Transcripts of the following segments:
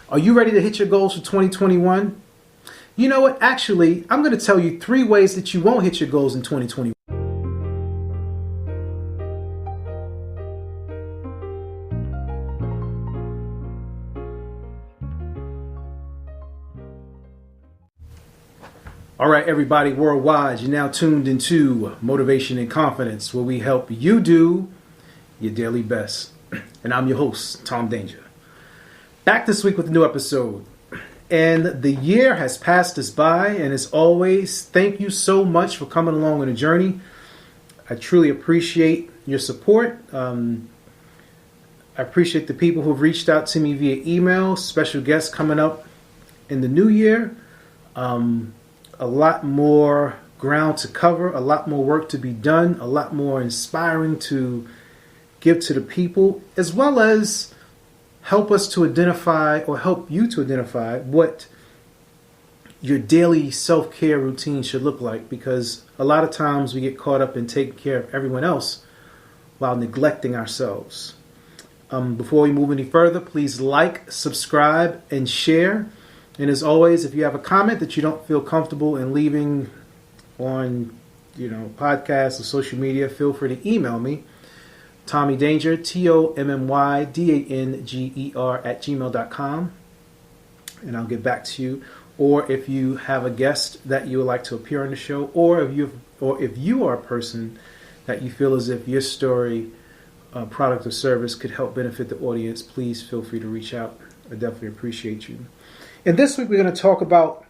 Are you ready to hit your goals for 2021? You know what? Actually, I'm going to tell you 3 ways that you won't hit your goals in 2021. All right, everybody worldwide, you're now tuned into Motivation and Confidence, where we help you do your daily best. And I'm your host, Tom Danger. Back this week with a new episode. And the year has passed us by, and as always, thank you so much for coming along on the journey. I truly appreciate your support. I appreciate the people who have reached out to me via email, special guests coming up in the new year. A lot more ground to cover, a lot more work to be done, a lot more inspiring to give to the people, as well as help us to identify or help you to identify what your daily self-care routine should look like, because a lot of times we get caught up in taking care of everyone else while neglecting ourselves. Before we move any further, please like, subscribe, and share. And as always, if you have a comment that you don't feel comfortable in leaving on, podcasts or social media, feel free to email me, Tommy Danger, TOMMYDANGER @gmail.com, and I'll get back to you. Or if you have a guest that you would like to appear on the show, or if you are a person that you feel as if your story, product or service could help benefit the audience, please feel free to reach out. I definitely appreciate you. And this week we're going to talk about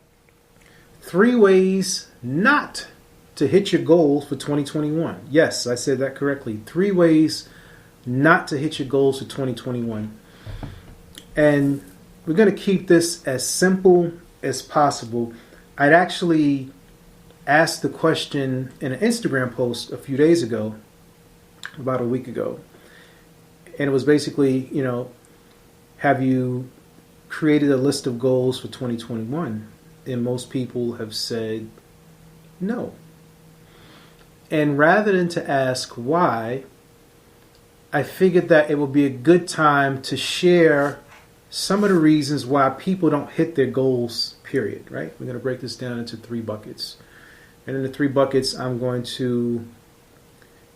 3 ways not to hit your goals for 2021. Yes, I said that correctly. 3 ways not to hit your goals for 2021. And we're going to keep this as simple as possible. I'd actually asked the question in an Instagram post a few days ago, about a week ago. And it was basically, have you created a list of goals for 2021? And most people have said no. And rather than to ask why, I figured that it would be a good time to share some of the reasons why people don't hit their goals, period, right? We're going to break this down into 3 buckets. And in the 3 buckets, I'm going to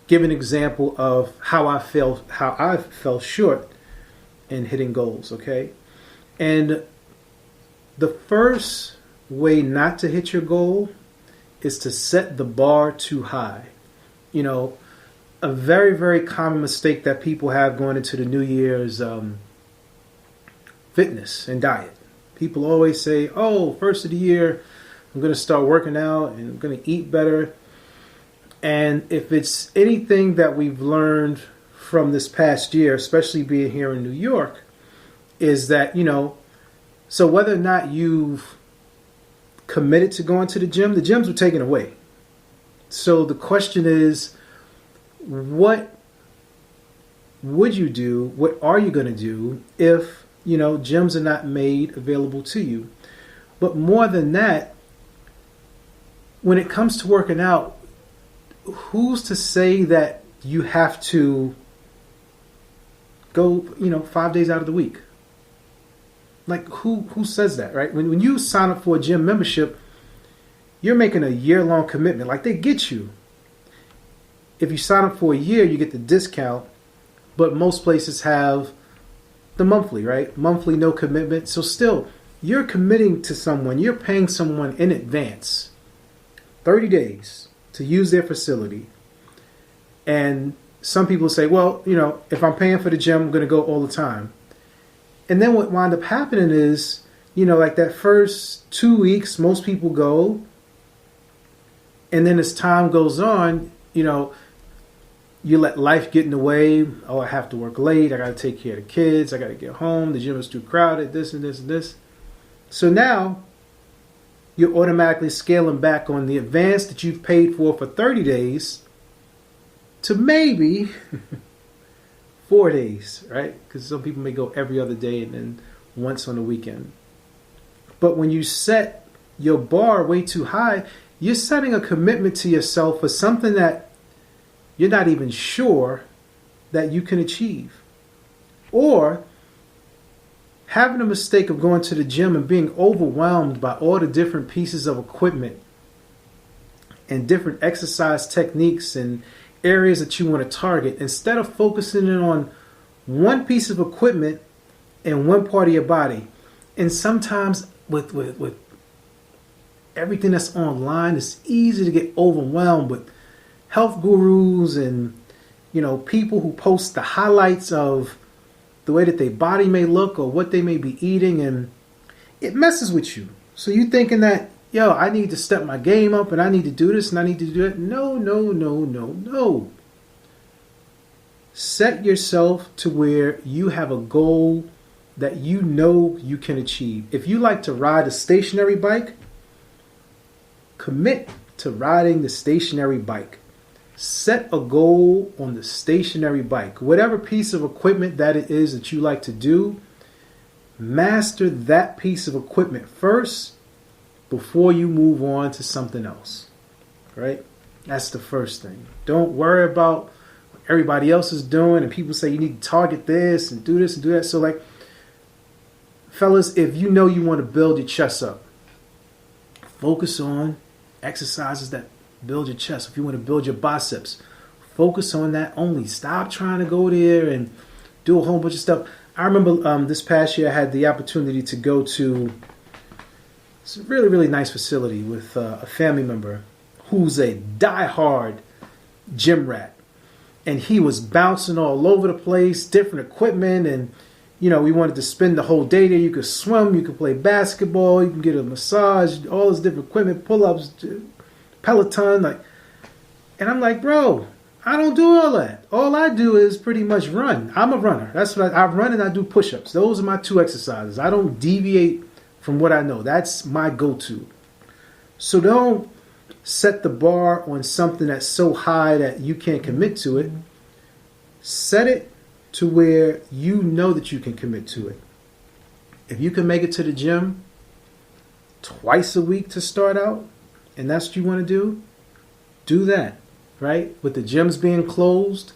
give an example of how I fell short in hitting goals, okay? And the first way not to hit your goal is to set the bar too high. A very, very common mistake that people have going into the new year is fitness and diet. People always say, first of the year, I'm going to start working out and I'm going to eat better. And if it's anything that we've learned from this past year, especially being here in New York, is that, so whether or not you've committed to going to the gyms were taken away. So the question is, what would you do? What are you going to do if, gyms are not made available to you? But more than that, when it comes to working out, who's to say that you have to go, 5 days out of the week? Like, who says that, right? When you sign up for a gym membership, you're making a year-long commitment. Like, they get you. If you sign up for a year, you get the discount. But most places have the monthly, right? Monthly, no commitment. So still, you're committing to someone. You're paying someone in advance 30 days to use their facility. And some people say, well, if I'm paying for the gym, I'm going to go all the time. And then what wound up happening is, like that first 2 weeks, most people go. And then as time goes on, you let life get in the way. I have to work late. I got to take care of the kids. I got to get home. The gym is too crowded, this and this and this. So now you're automatically scaling back on the advance that you've paid for 30 days to maybe 4 days, right? Because some people may go every other day and then once on the weekend. But when you set your bar way too high, you're setting a commitment to yourself for something that you're not even sure that you can achieve. Or having a mistake of going to the gym and being overwhelmed by all the different pieces of equipment and different exercise techniques and areas that you want to target, instead of focusing in on one piece of equipment in one part of your body. And sometimes with everything that's online, it's easy to get overwhelmed with health gurus and people who post the highlights of the way that their body may look or what they may be eating, and it messes with you. So you thinking that, I need to step my game up and I need to do this and I need to do it. No. Set yourself to where you have a goal that you can achieve. If you like to ride a stationary bike, commit to riding the stationary bike. Set a goal on the stationary bike. Whatever piece of equipment that it is that you like to do, master that piece of equipment first before you move on to something else. Right? That's the first thing. Don't worry about what everybody else is doing and people say you need to target this and do this and do that. So fellas, if you want to build your chest up, focus on exercises that build your chest. If you want to build your biceps, focus on that only. Stop trying to go there and do a whole bunch of stuff. I remember this past year I had the opportunity to go to it's a really, really nice facility with a family member who's a diehard gym rat. And he was bouncing all over the place, different equipment, and we wanted to spend the whole day there. You could swim, you could play basketball, you can get a massage, all this different equipment, pull-ups, Peloton, and I'm like, bro, I don't do all that. All I do is pretty much run. I'm a runner. That's what I run, and I do push-ups. Those are my two exercises. I don't deviate from what I know. That's my go-to. So don't set the bar on something that's so high that you can't commit to it. Set it to where you know that you can commit to it. If you can make it to the gym twice a week to start out, and that's what you want to do that, right? With the gyms being closed,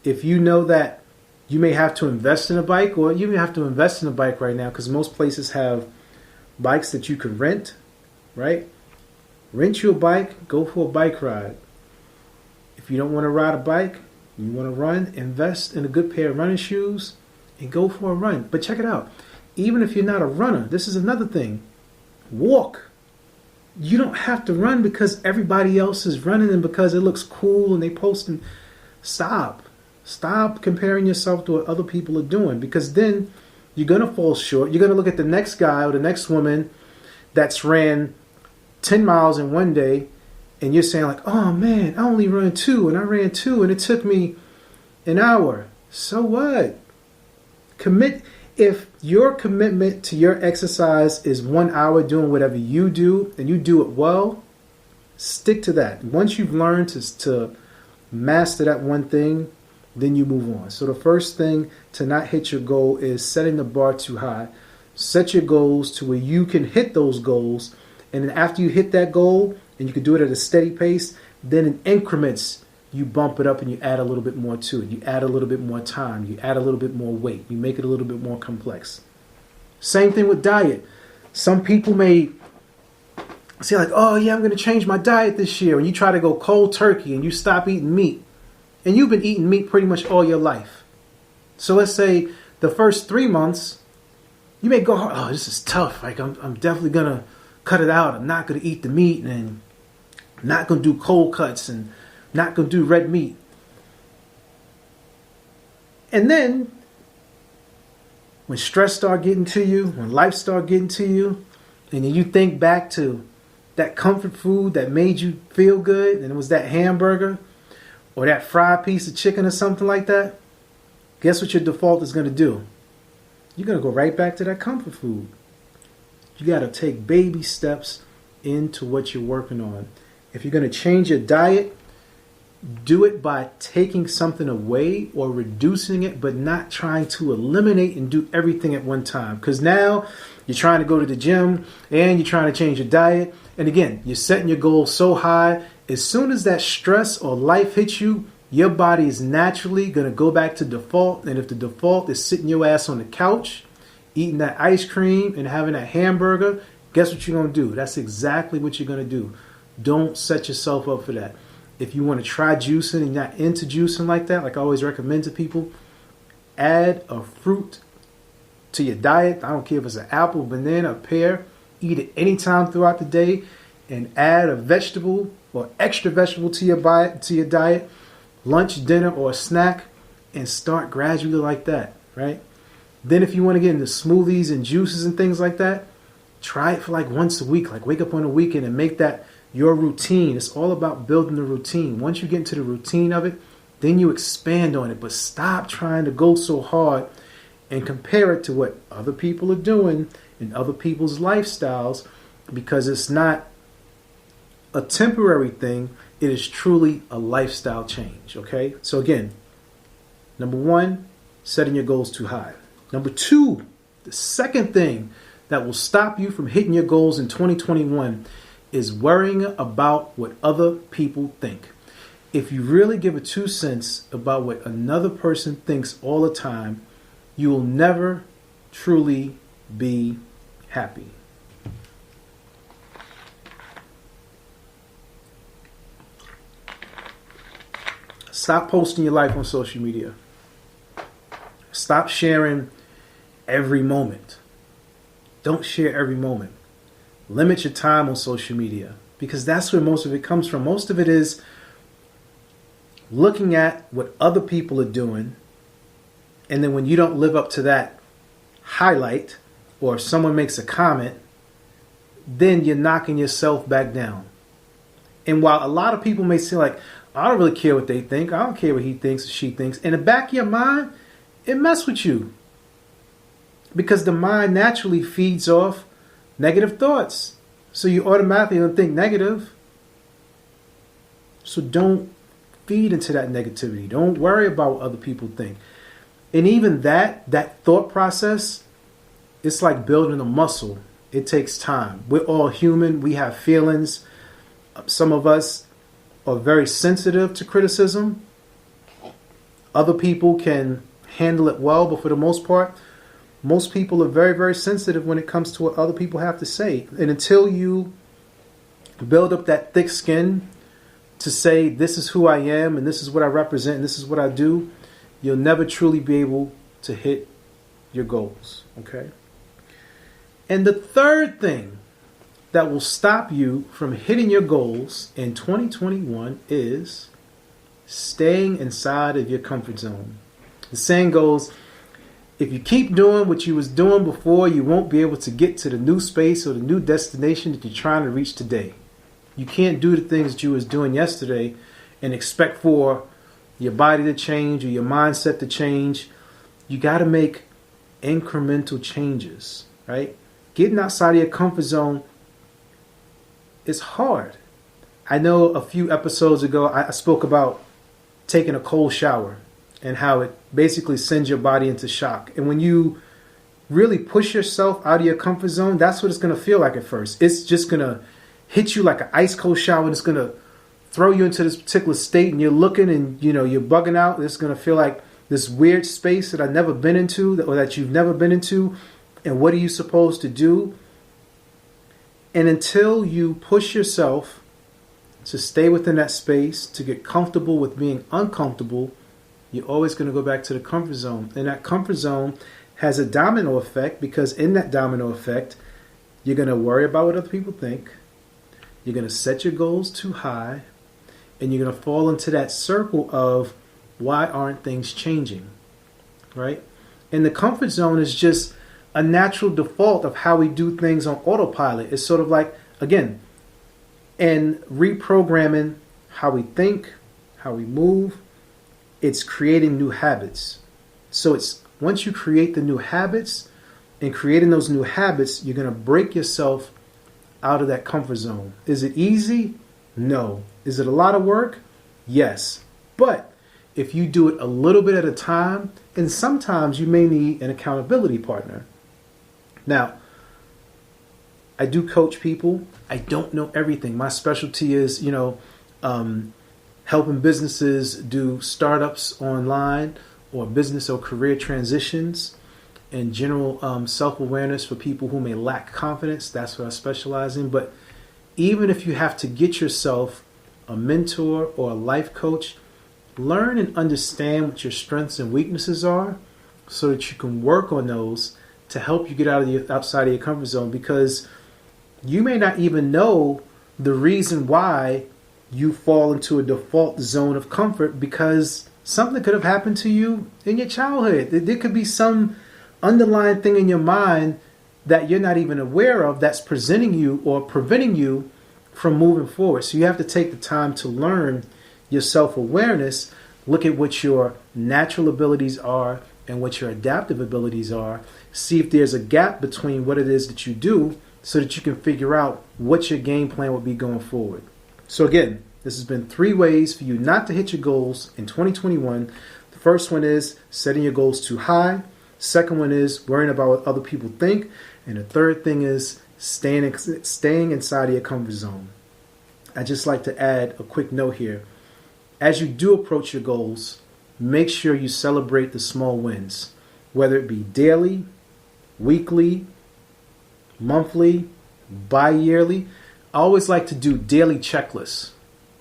if you know that you may have to invest in a bike, or you may have to invest in a bike right now because most places have bikes that you can rent, right? Rent you a bike, go for a bike ride. If you don't want to ride a bike, you want to run, invest in a good pair of running shoes and go for a run. But check it out. Even if you're not a runner, this is another thing. Walk. You don't have to run because everybody else is running and because it looks cool and they posting. Stop. Stop comparing yourself to what other people are doing, because then you're going to fall short. You're going to look at the next guy or the next woman that's ran 10 miles in one day, and you're saying oh man, I only ran 2 and I ran 2 and it took me an hour. So what? Commit. If your commitment to your exercise is 1 hour doing whatever you do and you do it well, stick to that. Once you've learned to master that one thing, then you move on. So the first thing to not hit your goal is setting the bar too high. Set your goals to where you can hit those goals. And then after you hit that goal, and you can do it at a steady pace, then in increments, you bump it up and you add a little bit more to it. You add a little bit more time. You add a little bit more weight. You make it a little bit more complex. Same thing with diet. Some people may say oh yeah, I'm going to change my diet this year. And you try to go cold turkey and you stop eating meat. And you've been eating meat pretty much all your life. So let's say the first 3 months, you may go, oh, this is tough. I'm definitely going to cut it out. I'm not going to eat the meat, and I'm not going to do cold cuts, and not going to do red meat. And then when stress start getting to you, when life start getting to you, and then you think back to that comfort food that made you feel good, and it was that hamburger or that fried piece of chicken or something like that, guess what your default is going to do? You're going to go right back to that comfort food. You got to take baby steps into what you're working on. If you're going to change your diet, do it by taking something away or reducing it, but not trying to eliminate and do everything at one time. Because now you're trying to go to the gym and you're trying to change your diet. And again, you're setting your goals so high. As soon as that stress or life hits you, your body is naturally going to go back to default. And if the default is sitting your ass on the couch eating that ice cream and having that hamburger, guess what you're going to do? That's exactly what you're going to do. Don't set yourself up for that. If you want to try juicing and you're not into juicing like that, like I always recommend to people, add a fruit to your diet. I don't care if it's an apple, banana, a pear. Eat it anytime throughout the day, and add a vegetable or extra vegetable to your diet, lunch, dinner, or a snack, and start gradually like that, right? Then if you want to get into smoothies and juices and things like that, try it for like once a week. Like wake up on a weekend and make that your routine. It's all about building the routine. Once you get into the routine of it, then you expand on it. But stop trying to go so hard and compare it to what other people are doing in other people's lifestyles, because it's not a temporary thing. It is truly a lifestyle change, okay? So again, number one, setting your goals too high. Number two, the second thing that will stop you from hitting your goals in 2021 is worrying about what other people think. If you really give it 2 cents about what another person thinks all the time, you will never truly be happy. Stop posting your life on social media. Stop sharing every moment. Don't share every moment. Limit your time on social media, because that's where most of it comes from. Most of it is looking at what other people are doing, and then when you don't live up to that highlight, or if someone makes a comment, then you're knocking yourself back down. And while a lot of people may say like, I don't really care what they think, I don't care what he thinks or she thinks, in the back of your mind, it messes with you. Because the mind naturally feeds off negative thoughts. So you automatically don't think negative. So don't feed into that negativity. Don't worry about what other people think. And even that thought process, it's like building a muscle. It takes time. We're all human. We have feelings. Some of us are very sensitive to criticism. Other people can handle it well, but for the most part, most people are very, very sensitive when it comes to what other people have to say. And until you build up that thick skin to say, this is who I am, and this is what I represent, and this is what I do, you'll never truly be able to hit your goals, okay? And the third thing that will stop you from hitting your goals in 2021 is staying inside of your comfort zone. The saying goes, if you keep doing what you was doing before, you won't be able to get to the new space or the new destination that you're trying to reach today. You can't do the things that you was doing yesterday and expect for your body to change or your mindset to change. You got to make incremental changes, right? Getting outside of your comfort zone is hard. I know a few episodes ago I spoke about taking a cold shower and how it basically sends your body into shock. And when you really push yourself out of your comfort zone, that's what it's going to feel like at first. It's just going to hit you like an ice cold shower, and it's going to throw you into this particular state, and you're looking and you're bugging out. It's going to feel like this weird space that I've never been into, or that you've never been into. And what are you supposed to do? And until you push yourself to stay within that space, to get comfortable with being uncomfortable, you're always going to go back to the comfort zone. And that comfort zone has a domino effect, because in that domino effect, you're going to worry about what other people think. You're going to set your goals too high. And you're going to fall into that circle of, why aren't things changing? Right? And the comfort zone is just a natural default of how we do things on autopilot. It's sort of like, again, in reprogramming how we think, how we move, it's creating new habits. So it's once you create the new habits, and creating those new habits, you're going to break yourself out of that comfort zone. Is it easy? No. Is it a lot of work? Yes. But if you do it a little bit at a time, and sometimes you may need an accountability partner. Now, I do coach people. I don't know everything. My specialty is, helping businesses do startups online or business or career transitions. and general self-awareness for people who may lack confidence. That's what I specialize in. But even if you have to get yourself a mentor or a life coach, learn and understand what your strengths and weaknesses are so that you can work on those to help you get outside of your comfort zone, because you may not even know the reason why you fall into a default zone of comfort, because something could have happened to you in your childhood. There could be some underlying thing in your mind that you're not even aware of that's presenting you or preventing you from moving forward. So you have to take the time to learn your self-awareness, look at what your natural abilities are and what your adaptive abilities are, see if there's a gap between what it is that you do so that you can figure out what your game plan would be going forward. So again, this has been 3 ways for you not to hit your goals in 2021. The first one is setting your goals too high. Second one is worrying about what other people think. And the third thing is staying inside of your comfort zone. I'd just like to add a quick note here. As you do approach your goals, make sure you celebrate the small wins, whether it be daily, weekly, monthly, bi-yearly. I always like to do daily checklists.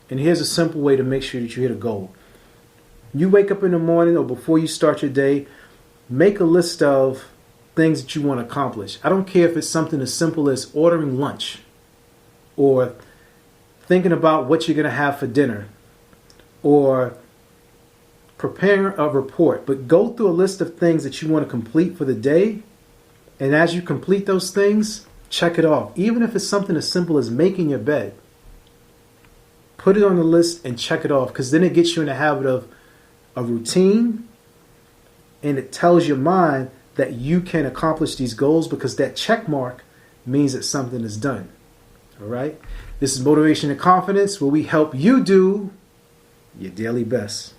And here's a simple way to make sure that you hit a goal. You wake up in the morning or before you start your day, make a list of things that you want to accomplish. I don't care if it's something as simple as ordering lunch or thinking about what you're going to have for dinner or preparing a report, but go through a list of things that you want to complete for the day. And as you complete those things, check it off. Even if it's something as simple as making your bed, put it on the list and check it off, because then it gets you in the habit of a routine, and it tells your mind that you can accomplish these goals because that check mark means that something is done. All right? This is Motivation and Confidence, where we help you do your daily best.